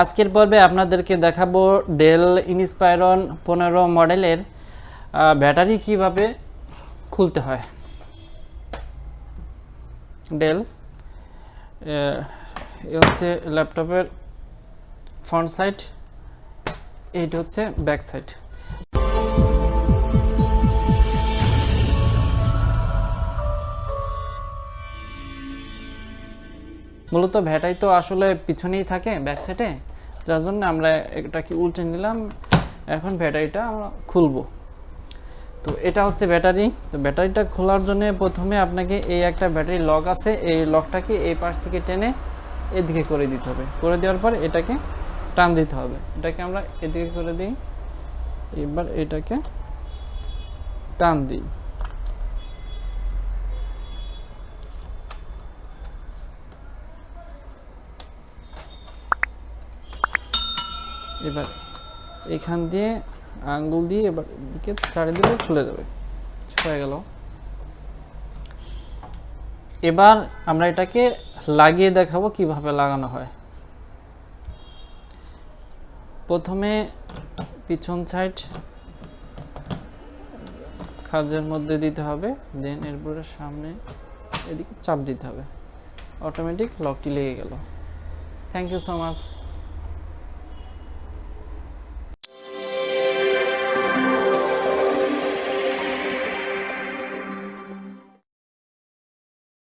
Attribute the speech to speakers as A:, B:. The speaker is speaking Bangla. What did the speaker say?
A: আজকের পর্বে আপনাদেরকে দেখাবো ডেল ইনস্পায়রন 15 মডেলের ব্যাটারি কিভাবে খুলতে হয়। ডেল এ হচ্ছে ল্যাপটপের ফ্রন্ট সাইড, এইটা হচ্ছে ব্যাক সাইড। মূলত ব্যাটারি তো আসলে পিছনেই থাকে ব্যাক সাইডে, যার জন্য আমরা এটাকে উল্টে নিলাম। এখন ব্যাটারিটা আমরা খুলবো। তো এটা হচ্ছে ব্যাটারি। তো ব্যাটারিটা খোলার জন্য প্রথমে আপনাকে এই একটা ব্যাটারি লক আছে, এই লকটাকে এই পাশ থেকে টেনে এদিকে করে দিতে হবে। করে দেওয়ার পর এটাকে টান দিতে হবে। এটাকে আমরা এদিকে করে দিই, এবার এটাকে টান দিই। এবার এখান দিয়ে আঙ্গুল দিয়ে এবার দিকে চারিদিকে খুলে দেবে, হয়ে গেল। এবার আমরা এটাকে লাগিয়ে দেখাবো কিভাবে লাগানো হয়। প্রথমে পিছন সাইড কাজের মধ্যে দিতে হবে, দেন এরপরে সামনে এদিকে চাপ দিতে হবে, অটোমেটিক লকটি লেগে গেল। Thank you so much.